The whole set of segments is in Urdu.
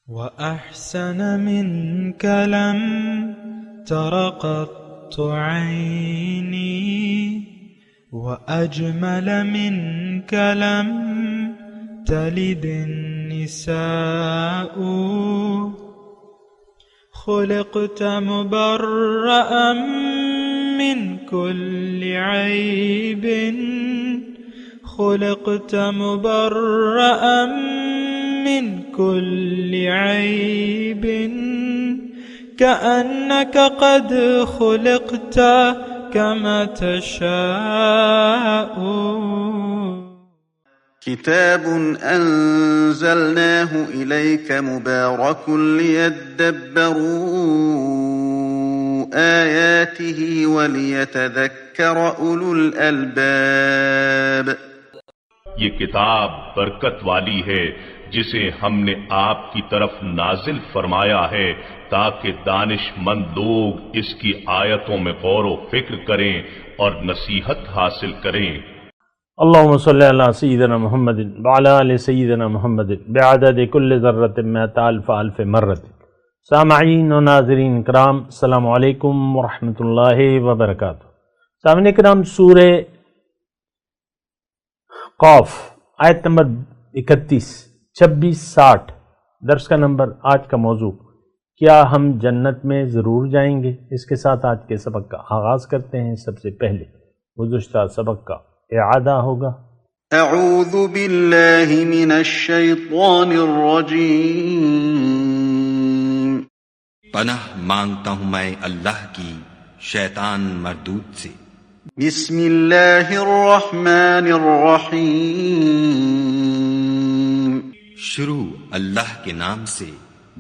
وأحسن منك لم تر قط عيني وأجمل منك لم تلد النساء خلقت مبرأ من كل عيب خلقت مبرأ من كل عيب كأنك قد خلقت كما تشاء. كتاب أنزلناه إليك مبارك ليدبروا آياته وليتذكر أولو الألباب. یہ کتاب برکت والی ہے جسے ہم نے آپ کی طرف نازل فرمایا ہے تاکہ دانش مند لوگ اس کی آیتوں میں غور و فکر کریں اور نصیحت حاصل کریں. اللہم صلی علی سیدنا محمد وعلی آل سیدنا محمد بعدد کل ذرۃ مئۃ الف الف مرۃ. سامعین و ناظرین کرام، السلام علیکم ورحمۃ اللہ وبرکاتہ. سامعین کرام، سورہ قاف آیت نمبر 31، 26، 60 درس کا نمبر. آج کا موضوع کیا ہم جنت میں ضرور جائیں گے. اس کے ساتھ آج کے سبق کا آغاز کرتے ہیں. سب سے پہلے گزشتہ سبق کا اعادہ ہوگا. اعوذ باللہ من الشیطان الرجیم. پناہ مانگتا ہوں میں اللہ کی شیطان مردود سے. بسم اللہ الرحمن الرحیم. شروع اللہ کے نام سے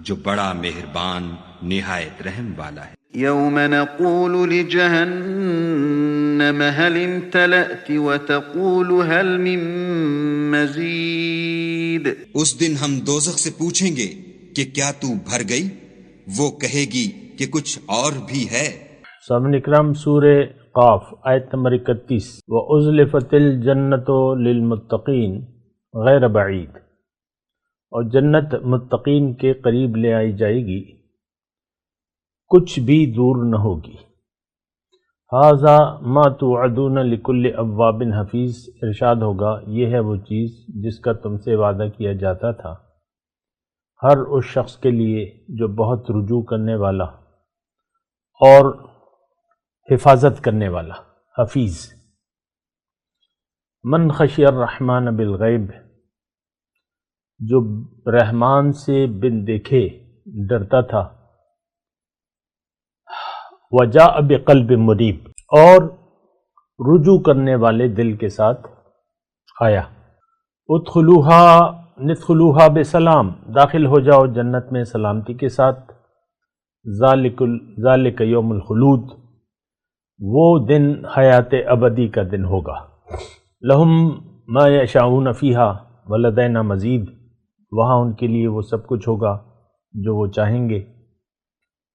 جو بڑا مہربان نہایت رحم والا ہے. یوم نقول لجہنم هل امتلأت وتقول هل من مزید. اس دن ہم دوزخ سے پوچھیں گے کہ کیا تو بھر گئی؟ وہ کہے گی کہ کچھ اور بھی ہے. سامعین اکرام، سورہ قاف آیت نمبر 31. وَأُزْلِفَتِ الْجَنَّةُ لِلْمُتَّقِينَ غیر بعید. اور جنت متقین کے قریب لے آئی جائے گی، کچھ بھی دور نہ ہوگی. ھذا ما توعدون لکل اواب حفیظ. ارشاد ہوگا یہ ہے وہ چیز جس کا تم سے وعدہ کیا جاتا تھا ہر اس شخص کے لیے جو بہت رجوع کرنے والا اور حفاظت کرنے والا. حفیظ. من خشی الرحمن بالغیب، جو رحمان سے بن دیکھے ڈرتا تھا. وجاء بقلب منیب، اور رجوع کرنے والے دل کے ساتھ آیا. ندخلوها بسلام، داخل ہو جاؤ جنت میں سلامتی کے ساتھ. ذالک یوم الخلود، وہ دن حیات ابدی کا دن ہوگا. لہم ما یشاؤون فیہا ولدینا مزید، وہاں ان کے لیے وہ سب کچھ ہوگا جو وہ چاہیں گے،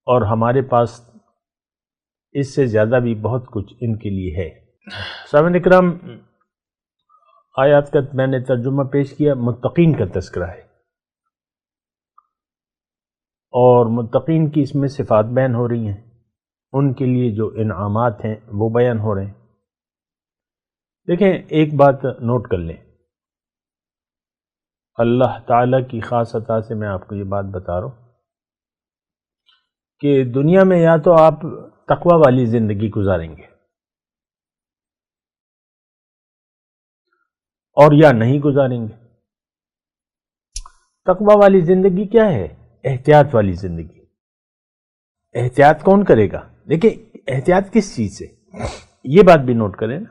اور ہمارے پاس اس سے زیادہ بھی بہت کچھ ان کے لیے ہے. سامعین اکرام، آیات کا میں نے ترجمہ پیش کیا. متقین کا تذکرہ ہے، اور متقین کی اس میں صفات بیان ہو رہی ہیں. ان کے لیے جو انعامات ہیں وہ بیان ہو رہے ہیں. دیکھیں، ایک بات نوٹ کر لیں. اللہ تعالیٰ کی خاص عطا سے میں آپ کو یہ بات بتا رہا ہوں کہ دنیا میں یا تو آپ تقوی والی زندگی گزاریں گے اور یا نہیں گزاریں گے. تقوی والی زندگی کیا ہے؟ احتیاط والی زندگی. احتیاط کون کرے گا؟ دیکھیں، احتیاط کس چیز سے، یہ بات بھی نوٹ کریں نا.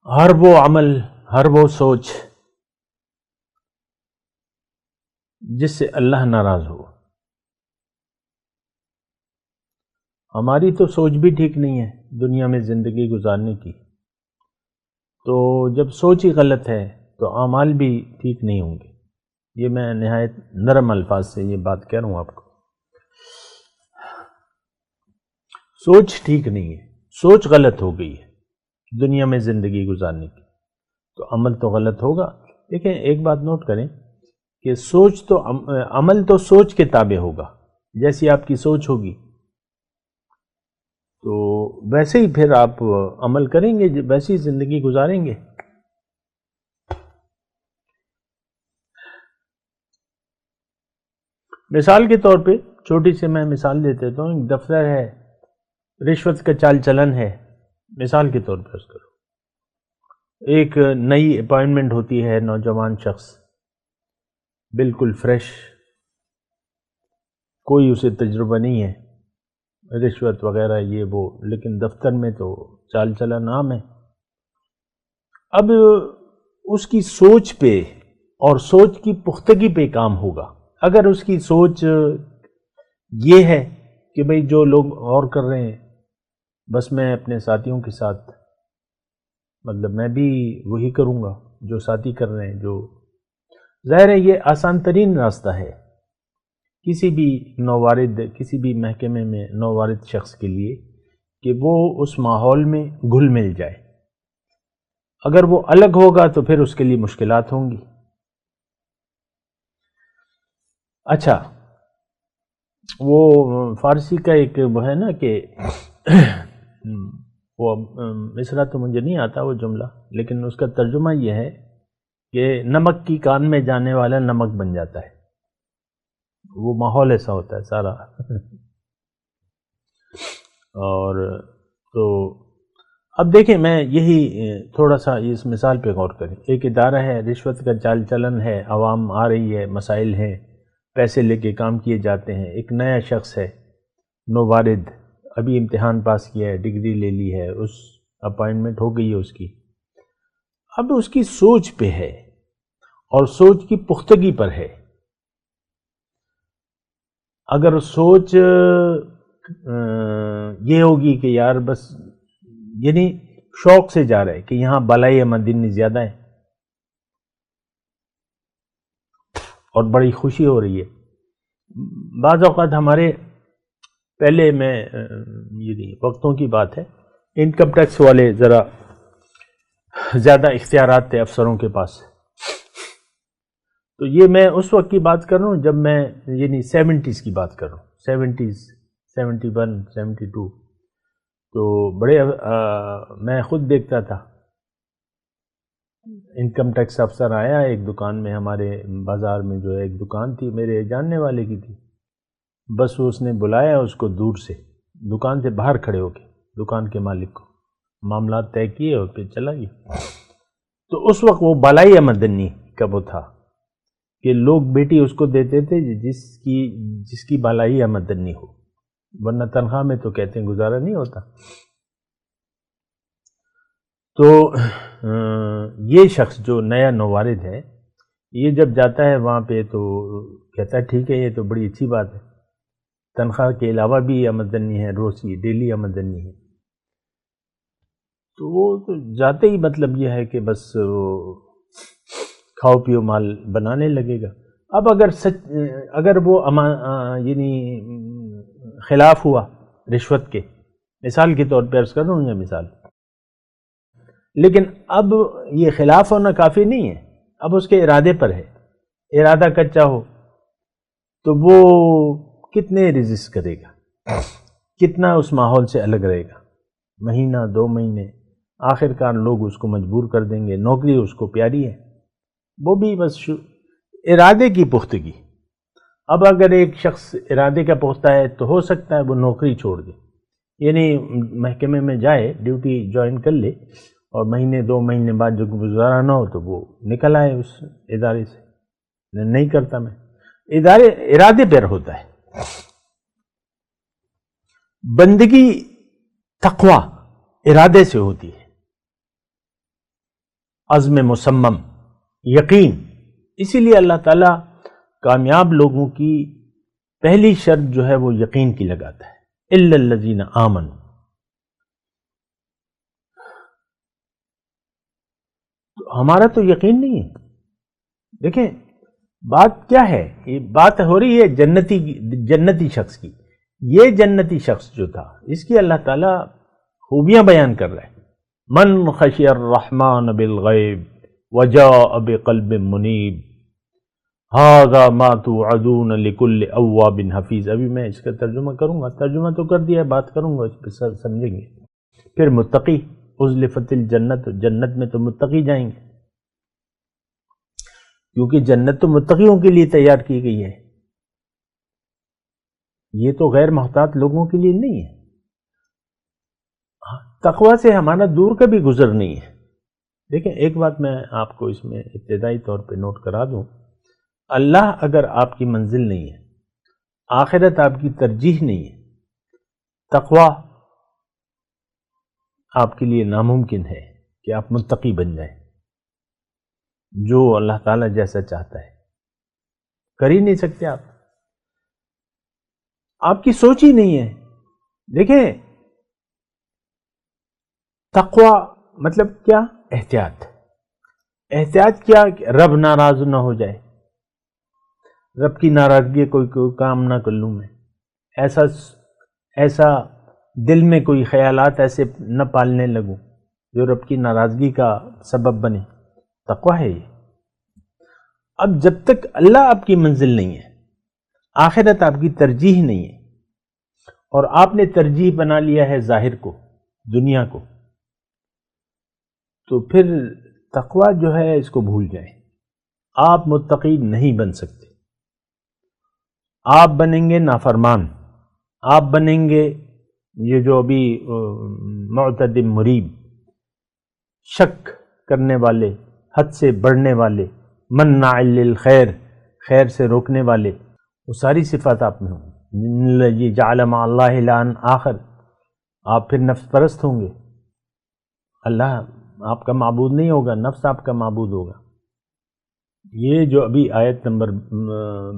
ہر وہ عمل، ہر وہ سوچ جس سے اللہ ناراض ہو. ہماری تو سوچ بھی ٹھیک نہیں ہے دنیا میں زندگی گزارنے کی. تو جب سوچ ہی غلط ہے تو اعمال بھی ٹھیک نہیں ہوں گے. یہ میں نہایت نرم الفاظ سے یہ بات کہہ رہا ہوں آپ کو. سوچ ٹھیک نہیں ہے، سوچ غلط ہو گئی ہے دنیا میں زندگی گزارنے کی، تو عمل تو غلط ہوگا. دیکھیں، ایک بات نوٹ کریں کہ سوچ تو عمل تو سوچ کے تابع ہوگا، جیسی آپ کی سوچ ہوگی تو ویسے ہی پھر آپ عمل کریں گے، ویسی ہی زندگی گزاریں گے۔ مثال کے طور پہ چھوٹی سی میں مثال دے دیتا ہوں، ایک دفتر ہے، رشوت کا چال چلن ہے، مثال کے طور پر اس کرو، ایک نئی اپائنٹمنٹ ہوتی ہے، نوجوان شخص بالکل فریش، کوئی اسے تجربہ نہیں ہے رشوت وغیرہ یہ وہ، لیکن دفتر میں تو چال چلن عام ہے۔ اب اس کی سوچ پہ اور سوچ کی پختگی پہ کام ہوگا۔ اگر اس کی سوچ یہ ہے کہ بھئی جو لوگ اور کر رہے ہیں بس میں اپنے ساتھیوں کے ساتھ، مطلب میں بھی وہی کروں گا جو ساتھی کر رہے ہیں، جو ظاہر ہے یہ آسان ترین راستہ ہے کسی بھی نووارد، کسی بھی محکمے میں نووارد شخص کے لیے کہ وہ اس ماحول میں گھل مل جائے۔ اگر وہ الگ ہوگا تو پھر اس کے لیے مشکلات ہوں گی۔ اچھا، وہ فارسی کا ایک وہ ہے نا کہ وہ مصرع تو مجھے نہیں آتا وہ جملہ، لیکن اس کا ترجمہ یہ ہے کہ نمک کی کان میں جانے والا نمک بن جاتا ہے، وہ ماحول ایسا ہوتا ہے سارا۔ اور تو اب دیکھیں، میں یہی تھوڑا سا اس مثال پہ غور کریں، ایک ادارہ ہے، رشوت کا چال چلن ہے، عوام آ رہی ہے، مسائل ہیں، پیسے لے کے کام کیے جاتے ہیں، ایک نیا شخص ہے نووارد، ابھی امتحان پاس کیا ہے، ڈگری لے لی ہے، اس اپائنٹمنٹ ہو گئی ہے اس کی، اب اس کی سوچ پہ ہے اور سوچ کی پختگی پر ہے۔ اگر سوچ یہ ہوگی کہ یار بس یعنی شوق سے جا رہے کہ یہاں بالائی آمدنی زیادہ ہے اور بڑی خوشی ہو رہی ہے۔ بعض اوقات ہمارے پہلے میں یہ وقتوں کی بات ہے، انکم ٹیکس والے ذرا زیادہ اختیارات تھے افسروں کے پاس، تو یہ میں اس وقت کی بات کر رہا ہوں جب میں یعنی 70s کی بات کر رہا ہوں، 70s 71 72، تو بڑے میں خود دیکھتا تھا، انکم ٹیکس افسر آیا ایک دکان میں، ہمارے بازار میں جو ہے ایک دکان تھی میرے جاننے والے کی تھی، بس اس نے بلایا اس کو دور سے، دکان سے باہر کھڑے ہو کے دکان کے مالک کو معاملات طے کیے اور پھر چلا گیا۔ تو اس وقت وہ بالائی آمدنی کا وہ تھا کہ لوگ بیٹی اس کو دیتے تھے جس کی بالائی آمدنی ہو، ورنہ تنخواہ میں تو کہتے ہیں گزارا نہیں ہوتا۔ تو یہ شخص جو نیا نووارد ہے، یہ جب جاتا ہے وہاں پہ تو کہتا ہے ٹھیک ہے، یہ تو بڑی اچھی بات ہے، تنخواہ کے علاوہ بھی آمدنی ہے، روز کی ڈیلی آمدنی ہے۔ تو وہ تو جاتے ہی مطلب یہ ہے کہ بس کھاؤ پیو مال بنانے لگے گا۔ اب اگر وہ یعنی خلاف ہوا رشوت کے، مثال کے طور پہ عرض کر رہا ہوں یہ مثال، لیکن اب یہ خلاف ہونا کافی نہیں ہے، اب اس کے ارادے پر ہے، ارادہ کچا ہو تو وہ کتنے ریزسٹ کرے گا، کتنا اس ماحول سے الگ رہے گا، مہینہ 2 مہینے، آخر کار لوگ اس کو مجبور کر دیں گے، نوکری اس کو پیاری ہے، وہ بھی بس ارادے کی پختگی۔ اب اگر ایک شخص ارادے کا پختہ ہے تو ہو سکتا ہے وہ نوکری چھوڑ دے، یعنی محکمے میں جائے، ڈیوٹی جوائن کر لے، اور مہینے 2 مہینے بعد جو گزارا نہ ہو تو وہ نکل آئے اس ادارے سے، نہیں کرتا میں، ارادے پر ہوتا ہے۔ بندگی تقوی ارادے سے ہوتی ہے، عزم مصمم، یقین۔ اسی لیے اللہ تعالیٰ کامیاب لوگوں کی پہلی شرط جو ہے وہ یقین کی لگاتا ہے، الا الذین آمنوا۔ ہمارا تو یقین نہیں ہے۔ دیکھیں بات کیا ہے، یہ بات ہو رہی ہے جنتی شخص کی۔ یہ جنتی شخص جو تھا، اس کی اللہ تعالیٰ خوبیاں بیان کر رہا ہے، من خشی الرحمن بالغیب وجاء بقلب منیب، ھذا ما توعدون لکل اواب حفیظ. ابھی میں اس کا ترجمہ کروں گا، ترجمہ تو کر دیا ہے، بات کروں گا اس پہ، سمجھیں گے. پھر متقی، ازلفت الجنت، جنت میں تو متقی جائیں گے، کیونکہ جنت تو متقیوں کے لیے تیار کی گئی ہے، یہ تو غیر محتاط لوگوں کے لیے نہیں ہے. تقوی سے ہمارا دور کا بھی گزر نہیں ہے. دیکھیں ایک بات میں آپ کو اس میں ابتدائی طور پہ نوٹ کرا دوں، اللہ اگر آپ کی منزل نہیں ہے، آخرت آپ کی ترجیح نہیں ہے، تقوی آپ کے لیے ناممکن ہے کہ آپ متقی بن جائیں. جو اللہ تعالیٰ جیسا چاہتا ہے کر ہی نہیں سکتے آپ کی سوچ ہی نہیں ہے. دیکھیں تقوی مطلب کیا؟ احتیاط. احتیاط کیا کہ رب ناراض نہ ہو جائے، رب کی ناراضگی کوئی کام نہ کر لوں میں، ایسا دل میں کوئی خیالات ایسے نہ پالنے لگوں جو رب کی ناراضگی کا سبب بنے. تقوی ہے یہ. اب جب تک اللہ آپ کی منزل نہیں ہے، آخرت آپ کی ترجیح نہیں ہے، اور آپ نے ترجیح بنا لیا ہے ظاہر کو، دنیا کو، تو پھر تقوی جو ہے اس کو بھول جائیں. آپ متقی نہیں بن سکتے. آپ بنیں گے نافرمان، آپ بنیں گے یہ جو ابھی معتد مریب، شک کرنے والے، حد سے بڑھنے والے، مناع للخیر، خیر سے روکنے والے، وہ ساری صفات آپ میں ہوں گی. یہ جعل مع اللہ الہا آخر، آپ پھر نفس پرست ہوں گے. اللہ آپ کا معبود نہیں ہوگا، نفس آپ کا معبود ہوگا. یہ جو ابھی آیت نمبر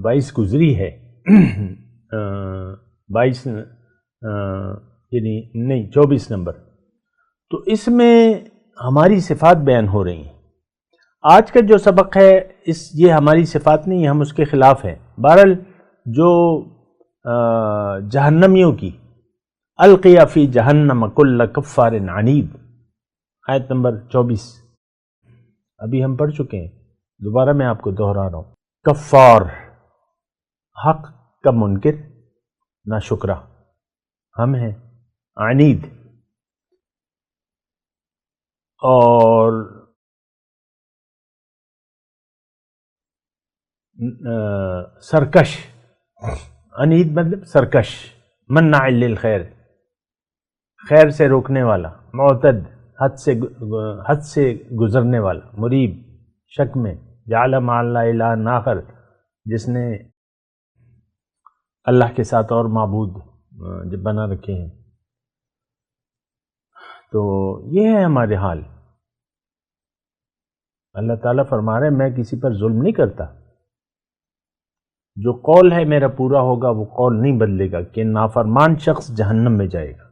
22 گزری ہے، 22 یعنی نہیں 24 نمبر، تو اس میں ہماری صفات بیان ہو رہی ہیں. آج کا جو سبق ہے یہ ہماری صفات نہیں، ہم اس کے خلاف ہیں. بہرحال جو جہنمیوں کی القی فی جہنم کل کفار عنید، آیت نمبر 24 ابھی ہم پڑھ چکے ہیں، دوبارہ میں آپ کو دہرا رہا ہوں. کفار، حق کا منکر، ناشکرا ہم ہیں. عنید، اور سرکش. عنید مطلب سرکش. مناع للخیر، خیر سے روکنے والا. معتد، حد سے گزرنے والا. مریب، شک میں. جعل مع اللہ الہا آخر، جس نے اللہ کے ساتھ اور معبود جب بنا رکھے ہیں. تو یہ ہے ہمارے حال. اللہ تعالیٰ فرما رہے ہیں میں کسی پر ظلم نہیں کرتا. جو قول ہے میرا پورا ہوگا، وہ قول نہیں بدلے گا کہ نافرمان شخص جہنم میں جائے گا.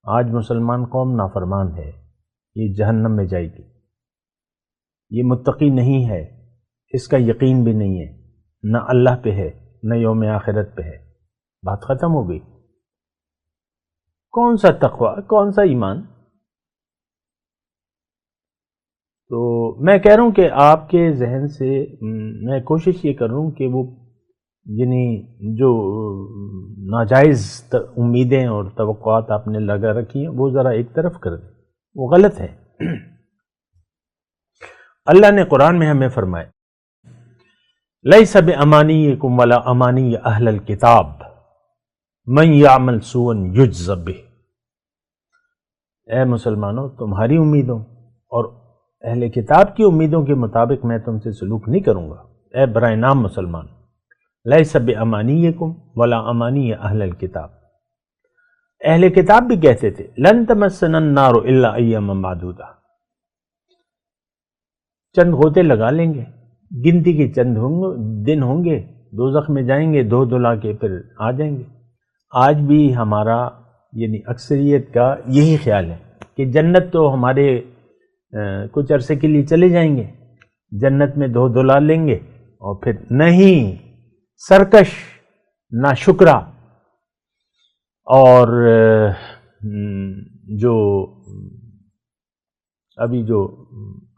آج مسلمان قوم نافرمان ہے، یہ جہنم میں جائے گی. یہ متقی نہیں ہے، اس کا یقین بھی نہیں ہے، نہ اللہ پہ ہے نہ یوم آخرت پہ ہے. بات ختم ہو گئی. کون سا تقوی، کون سا ایمان؟ تو میں کہہ رہا ہوں کہ آپ کے ذہن سے میں کوشش یہ کر رہا ہوں کہ وہ یعنی جو ناجائز امیدیں اور توقعات آپ نے لگا رکھی ہیں وہ ذرا ایک طرف کر دیں، وہ غلط ہے. اللہ نے قرآن میں ہمیں فرمایا لیس بامانیکم ولا امانی اہل الکتاب من یعمل سوءا یجز بہ. اے مسلمانوں، تمہاری امیدوں اور اہل کتاب کی امیدوں کے مطابق میں تم سے سلوک نہیں کروں گا. اے برائے نام مسلمان، لیس بامانیکم ولا امانی اہل الکتاب. اہل کتاب بھی کہتے تھے لن تمسنا النار الا ایاما معدودہ، چند غوطے لگا لیں گے، گنتی کے چند دن ہوں گے، دوزخ میں جائیں گے، دو دلا کے پھر آ جائیں گے. آج بھی ہمارا یعنی اکثریت کا یہی خیال ہے کہ جنت تو ہمارے کچھ عرصے کے لیے چلے جائیں گے، جنت میں دو دلا لیں گے، اور پھر نہیں. سرکش، ناشکرا، اور جو ابھی جو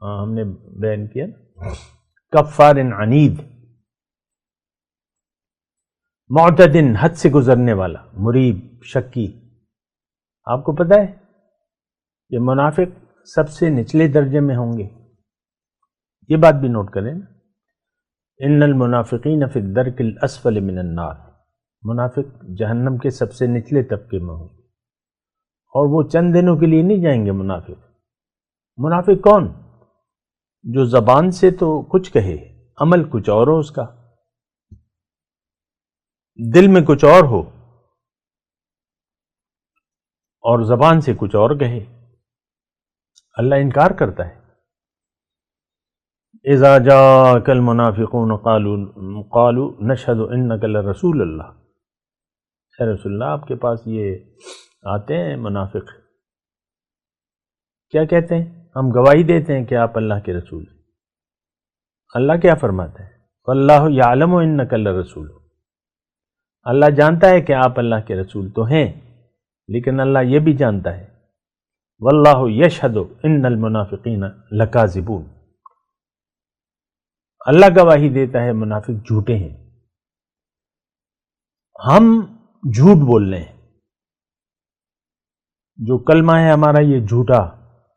ہم نے بیان کیا کفار عنید، معتدن حد سے گزرنے والا، مریب شکی۔ آپ کو پتہ ہے کہ منافق سب سے نچلے درجے میں ہوں گے، یہ بات بھی نوٹ کریں نا۔ ان المنافقین فی الدرک الاسفل من النار، منافق جہنم کے سب سے نچلے طبقے میں ہوں گے، اور وہ چند دنوں کے لیے نہیں جائیں گے۔ منافق کون؟ جو زبان سے تو کچھ کہے، عمل کچھ اور ہو، اس کا دل میں کچھ اور ہو اور زبان سے کچھ اور کہے۔ اللہ انکار کرتا ہے۔ اذا جاءك المنافقون قالوا نشهد انك لرسول اللہ، اے رسول اللہ آپ کے پاس یہ آتے ہیں منافق، کیا کہتے ہیں؟ ہم گواہی دیتے ہیں کہ آپ اللہ کے رسول ہیں۔ اللہ کیا فرماتا ہے؟ واللہ یعلم انک لرسول، اللہ جانتا ہے کہ آپ اللہ کے رسول تو ہیں، لیکن اللہ یہ بھی جانتا ہے واللہ یشہد ان المنافقین لکاذبون، اللہ گواہی دیتا ہے منافق جھوٹے ہیں۔ ہم جھوٹ بول رہے ہیں، جو کلمہ ہے ہمارا یہ جھوٹا،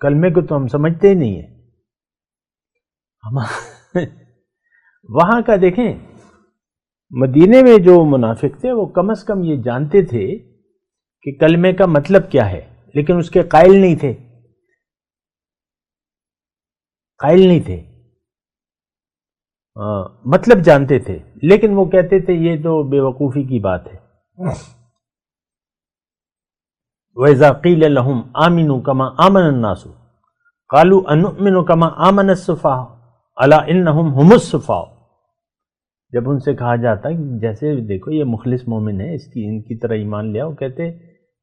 کلمے کو تو ہم سمجھتے ہی نہیں ہیں۔ وہاں کا دیکھیں، مدینے میں جو منافق تھے وہ کم از کم یہ جانتے تھے کہ کلمے کا مطلب کیا ہے، لیکن اس کے قائل نہیں تھے، مطلب جانتے تھے، لیکن وہ کہتے تھے یہ تو بے وقوفی کی بات ہے۔ وَإِذَا قِيلَ لَهُمْ آمِنُوا كَمَا آمَنَ النَّاسُ قَالُوا أَنُؤْمِنُ كَمَا آمَنَ السُّفَهَاءُ أَلَا إِنَّهُمْ هُمُ السُّفَهَاءُ، جب ان سے کہا جاتا کہ جیسے دیکھو یہ مخلص مومن ہے، ان کی طرح ایمان لے آؤ، کہتے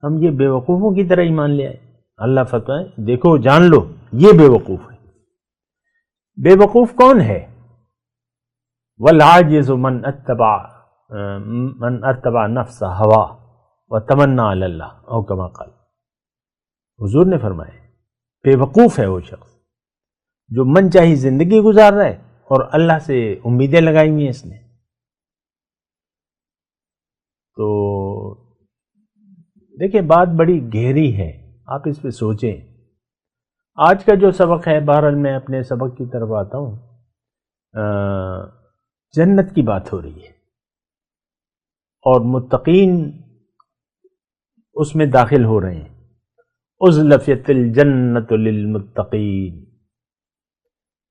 ہم یہ بے وقوفوں کی طرح ایمان لے آئے۔ اللہ فرمائے دیکھو جان لو یہ بے وقوف ہے۔ بے وقوف کون ہے؟ والعاجز من اتبع نفس ہوا وتمنا علی اللہ او کما قال، حضور نے فرمایا بے وقوف ہے وہ شخص جو من چاہی زندگی گزار رہا ہے اور اللہ سے امیدیں لگائی ہوئی ہیں اس نے۔ تو دیکھیں بات بڑی گہری ہے، آپ اس پہ سوچیں۔ آج کا جو سبق ہے، بہرحال میں اپنے سبق کی طرف آتا ہوں، جنت کی بات ہو رہی ہے اور متقین اس میں داخل ہو رہے ہیں۔ ازلفت الجنت للمتقین،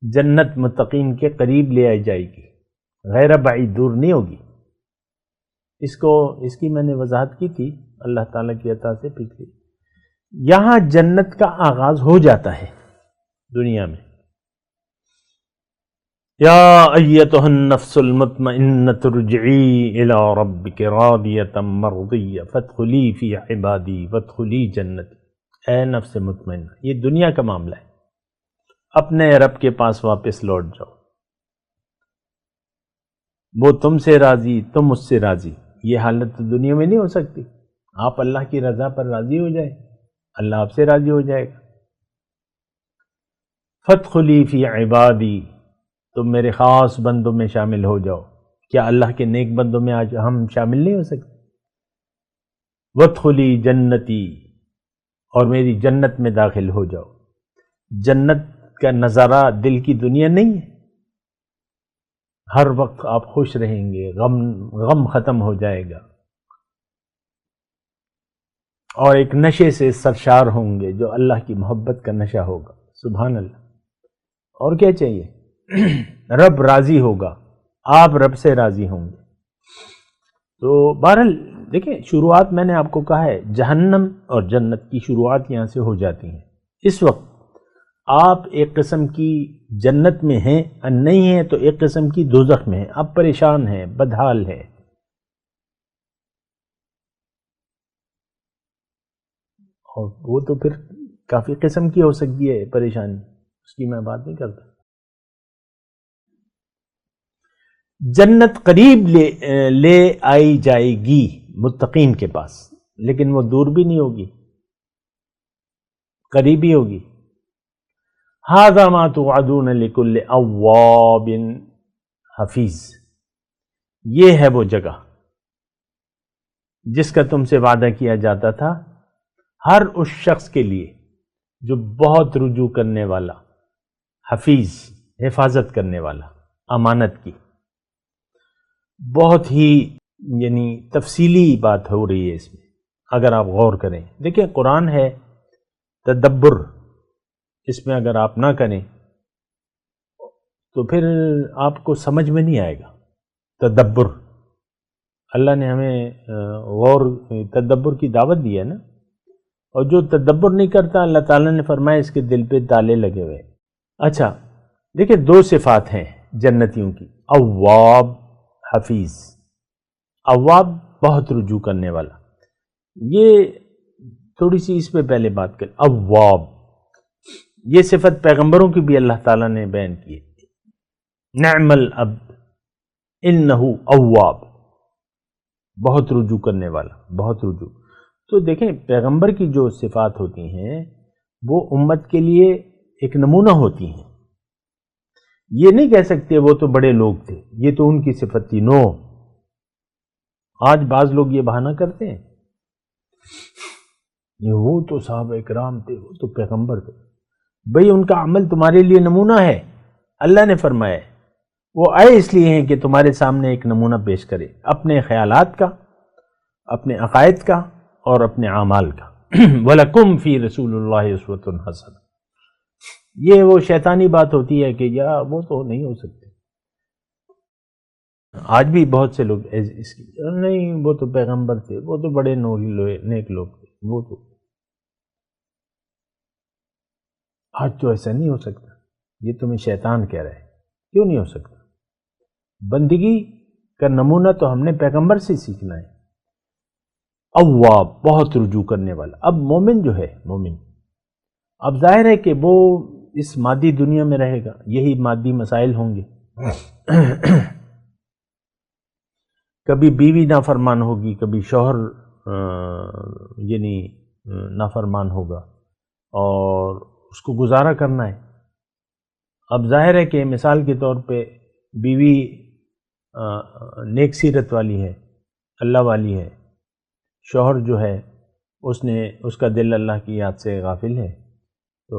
جنت متقین کے قریب لے آئی جائے گی، غیر بعید، دور نہیں ہوگی۔ اس کی میں نے وضاحت کی تھی اللہ تعالیٰ کی عطا سے پچھلی۔ یہاں جنت کا آغاز ہو جاتا ہے دنیا میں۔ یا ایتھا النفس المطمئنۃ ارجعی الی ربک راضیۃ مرضیہ فادخلی فی عبادی وادخلی جنتی، اے نفس مطمئنہ، یہ دنیا کا معاملہ ہے، اپنے رب کے پاس واپس لوٹ جاؤ، وہ تم سے راضی، تم اس سے راضی۔ یہ حالت تو دنیا میں نہیں ہو سکتی، آپ اللہ کی رضا پر راضی ہو جائے، اللہ آپ سے راضی ہو جائے گا۔ فادخلی فی عبادی، تم میرے خاص بندوں میں شامل ہو جاؤ۔ کیا اللہ کے نیک بندوں میں آج ہم شامل نہیں ہو سکتے؟ وادخلی جنتی، اور میری جنت میں داخل ہو جاؤ۔ جنت کا نظارہ دل کی دنیا نہیں ہے، ہر وقت آپ خوش رہیں گے، غم ختم ہو جائے گا، اور ایک نشے سے سرشار ہوں گے جو اللہ کی محبت کا نشہ ہوگا۔ سبحان اللہ۔ اور کیا چاہیے؟ رب راضی ہوگا، آپ رب سے راضی ہوں گے۔ تو بہرحال دیکھیں، شروعات میں نے آپ کو کہا ہے جہنم اور جنت کی شروعات یہاں سے ہو جاتی ہیں۔ اس وقت آپ ایک قسم کی جنت میں ہیں، نہیں ہیں تو ایک قسم کی دوزخ میں ہیں، آپ پریشان ہیں، بدحال ہیں۔ اور وہ تو پھر کافی قسم کی ہو سکتی ہے پریشانی، اس کی میں بات نہیں کرتا۔ جنت قریب لے آئی جائے گی متقین کے پاس، لیکن وہ دور بھی نہیں ہوگی، قریب ہی ہوگی۔ ھذا ما توعدون لکل اواب حفیظ، یہ ہے وہ جگہ جس کا تم سے وعدہ کیا جاتا تھا ہر اس شخص کے لیے جو بہت رجوع کرنے والا، حفیظ حفاظت کرنے والا امانت کی۔ بہت ہی یعنی تفصیلی بات ہو رہی ہے اس میں، اگر آپ غور کریں۔ دیکھیں قرآن ہے، تدبر اس میں اگر آپ نہ کریں تو پھر آپ کو سمجھ میں نہیں آئے گا۔ تدبر، اللہ نے ہمیں غور تدبر کی دعوت دی ہے نا، اور جو تدبر نہیں کرتا اللہ تعالیٰ نے فرمایا اس کے دل پہ تالے لگے ہوئے۔ اچھا دیکھیں دو صفات ہیں جنتیوں کی، اواب، حفیظ۔ اواب بہت رجوع کرنے والا، یہ تھوڑی سی اس پہ پہلے بات کریں۔ اواب یہ صفت پیغمبروں کی بھی اللہ تعالیٰ نے بیان کی ہے، نعم العبد انہو اواب، بہت رجوع کرنے والا، بہت رجوع۔ تو دیکھیں پیغمبر کی جو صفات ہوتی ہیں وہ امت کے لیے ایک نمونہ ہوتی ہیں۔ یہ نہیں کہہ سکتے وہ تو بڑے لوگ تھے، یہ تو ان کی صفت تھی، نو۔ آج بعض لوگ یہ بہانہ کرتے ہیں وہ تو صحابہ اکرام تھے، وہ تو پیغمبر تھے۔ بھئی ان کا عمل تمہارے لیے نمونہ ہے، اللہ نے فرمایا ہے وہ آئے اس لیے ہیں کہ تمہارے سامنے ایک نمونہ پیش کرے، اپنے خیالات کا، اپنے عقائد کا اور اپنے اعمال کا۔ وَلَكُمْ فِي رَسُولِ اللَّهِ أُسْوَةٌ حَسَنَةٌ۔ یہ وہ شیطانی بات ہوتی ہے کہ یا وہ تو نہیں ہو سکتے۔ آج بھی بہت سے لوگ اس کی نہیں، وہ تو پیغمبر تھے، وہ تو بڑے نیک لوگ تھے، وہ تو آج تو ایسا نہیں ہو سکتا۔ یہ تمہیں شیطان کہہ رہا ہے، کیوں نہیں ہو سکتا؟ بندگی کا نمونہ تو ہم نے پیغمبر سے سیکھنا ہے۔ اواب بہت رجوع کرنے والا۔ اب مومن جو ہے، مومن اب ظاہر ہے کہ وہ اس مادی دنیا میں رہے گا، یہی مادی مسائل ہوں گے۔ کبھی بیوی نافرمان ہوگی، کبھی شوہر یعنی نافرمان ہوگا، اور اس کو گزارا کرنا ہے۔ اب ظاہر ہے کہ مثال کے طور پہ بیوی نیک سیرت والی ہے، اللہ والی ہے، شوہر جو ہے اس کا دل اللہ کی یاد سے غافل ہے، تو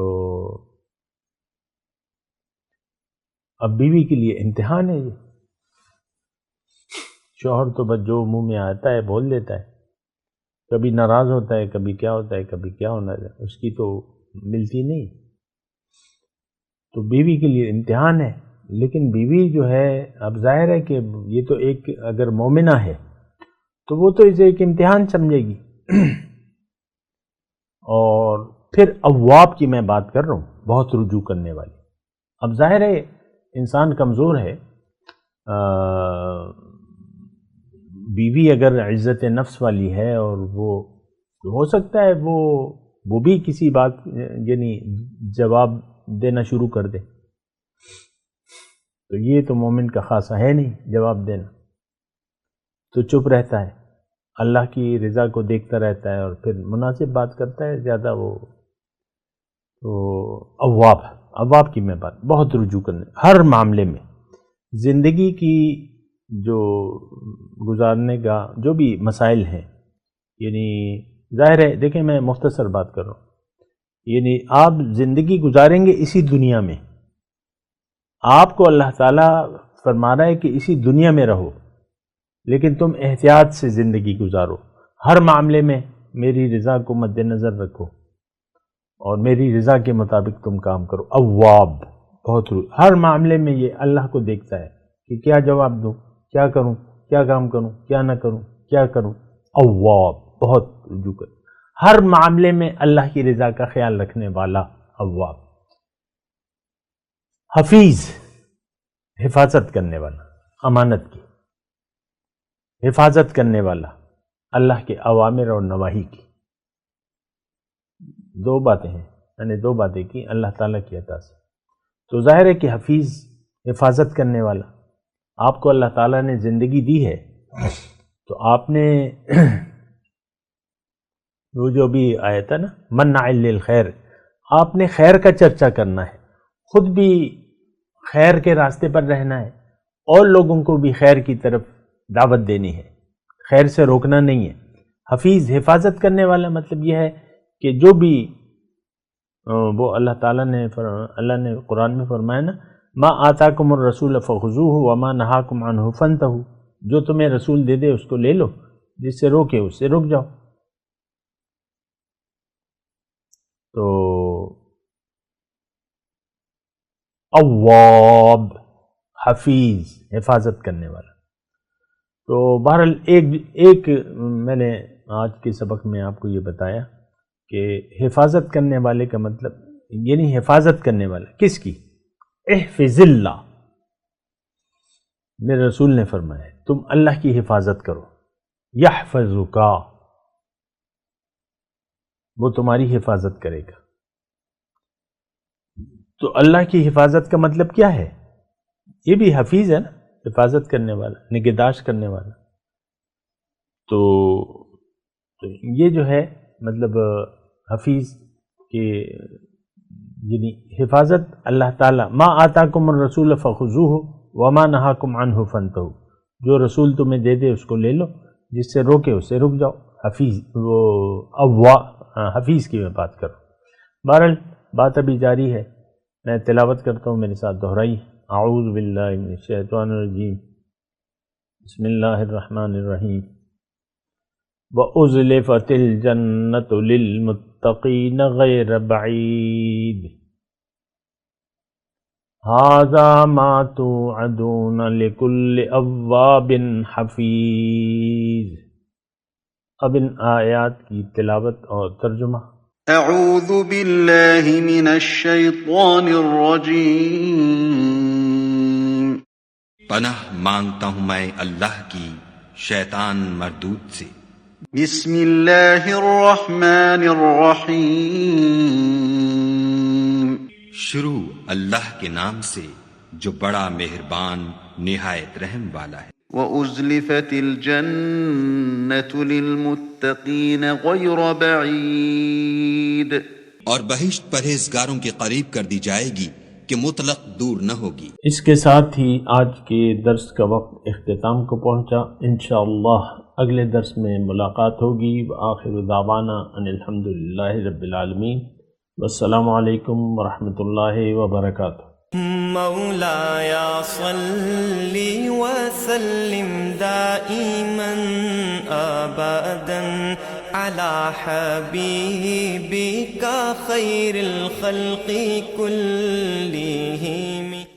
اب بیوی کے لیے امتحان ہے۔ یہ شوہر تو بس جو منہ میں آتا ہے بول دیتا ہے، کبھی ناراض ہوتا ہے، کبھی کیا ہوتا ہے، کبھی کیا ہونا ہے، اس کی تو ملتی نہیں۔ تو بیوی کے لیے امتحان ہے، لیکن بیوی جو ہے اب ظاہر ہے کہ یہ تو ایک اگر مومنہ ہے تو وہ تو اسے ایک امتحان سمجھے گی۔ اور پھر اواب کی میں بات کر رہا ہوں، بہت رجوع کرنے والی۔ اب ظاہر ہے انسان کمزور ہے، بیوی اگر عزت نفس والی ہے اور وہ ہو سکتا ہے وہ بھی کسی بات یعنی جواب دینا شروع کر دے، تو یہ تو مومن کا خاصہ ہے نہیں جواب دینا، تو چپ رہتا ہے، اللہ کی رضا کو دیکھتا رہتا ہے اور پھر مناسب بات کرتا ہے زیادہ۔ وہ تو اواب کی میں بات، بہت رجوع کرنے ہر معاملے میں، زندگی کی جو گزارنے کا جو بھی مسائل ہیں، یعنی ظاہر ہے دیکھیں میں مختصر بات کر رہا ہوں، یعنی آپ زندگی گزاریں گے اسی دنیا میں، آپ کو اللہ تعالیٰ فرما رہا ہے کہ اسی دنیا میں رہو، لیکن تم احتیاط سے زندگی گزارو، ہر معاملے میں میری رضا کو مد نظر رکھو اور میری رضا کے مطابق تم کام کرو۔ اواب بہت ہر معاملے میں یہ اللہ کو دیکھتا ہے کہ کیا جواب دوں، کیا کروں، کیا کام کروں، کیا نہ کروں، کیا کروں۔ اواب بہت رجوع کر، ہر معاملے میں اللہ کی رضا کا خیال رکھنے والا اواب۔ حفیظ حفاظت کرنے والا، امانت کی حفاظت کرنے والا، اللہ کے اوامر اور نواہی کی۔ دو باتیں ہیں، میں نے دو باتیں کی اللہ تعالیٰ کی عطا سے، تو ظاہر ہے کہ حفیظ حفاظت کرنے والا، آپ کو اللہ تعالیٰ نے زندگی دی ہے تو آپ نے وہ جو بھی آیا تھا نا منع للخیر، آپ نے خیر کا چرچا کرنا ہے، خود بھی خیر کے راستے پر رہنا ہے اور لوگوں کو بھی خیر کی طرف دعوت دینی ہے، خیر سے روکنا نہیں ہے۔ حفیظ حفاظت کرنے والا مطلب یہ ہے کہ جو بھی وہ اللہ تعالیٰ نے اللہ نے قرآن میں فرمایا نا، ما آتاکم الرسول فخذوہ وما نہاکم عنہ فانتہوا، جو تمہیں رسول دے دے اس کو لے لو، جس سے روکے اس سے رک جاؤ۔ تو اواب حفیظ حفاظت کرنے والا۔ تو بہرحال ایک میں نے آج کے سبق میں آپ کو یہ بتایا کہ حفاظت کرنے والے کا مطلب یعنی حفاظت کرنے والا کس کی؟ احفظ اللہ، میرے رسول نے فرمایا تم اللہ کی حفاظت کرو، یحفظک، وہ تمہاری حفاظت کرے گا۔ تو اللہ کی حفاظت کا مطلب کیا ہے؟ یہ بھی حفیظ ہے نا، حفاظت کرنے والا، نگہداشت کرنے والا۔ تو یہ جو ہے مطلب حفیظ کے یعنی حفاظت اللہ تعالیٰ، ما آتاکم الرسول فخذوہ وما نہاکم عنہ فانتہوا، جو رسول تمہیں دے دے اس کو لے لو، جس سے روکے اس سے رک جاؤ۔ حفیظ وہ حفیظ کی میں بات کروں۔ بہرحال بات ابھی جاری ہے، میں تلاوت کرتا ہوں، میرے ساتھ دہرائی۔ اعوذ باللہ من الشیطان الرجیم، بسم اللہ الرحمن الرحیم۔ وَأُزْلِفَتِ الْجَنَّةُ لِلْمُتَّقِينَ غَيْرَ بَعِيدٍ هَذَا مَا تُوعَدُونَ لِكُلِّ أَوَّابٍ حَفِيظٍ۔ اب ان آیات کی تلاوت اور ترجمہ۔ اعوذ باللہ من الشیطان الرجیم، پناہ مانگتا ہوں میں اللہ کی شیطان مردود سے۔ بسم اللہ الرحمن الرحیم، شروع اللہ کے نام سے جو بڑا مہربان نہایت رحم والا ہے۔ وَأُزْلِفَتِ الْجَنَّةُ لِلْمُتَّقِينَ غَيْرَ بَعِيدٍ، اور بہشت پرہیزگاروں کے قریب کر دی جائے گی کہ مطلق دور نہ ہوگی۔ اس کے ساتھ ہی آج کے درس کا وقت اختتام کو پہنچا۔ انشاءاللہ اگلے درس میں ملاقات ہوگی۔ وآخر دعوانا ان الحمدللہ رب العالمین، والسلام علیکم ورحمۃ اللہ وبرکاتہ۔ مولاي صل وسلم دائما ابدا على حبيبك خير الخلق كلهم۔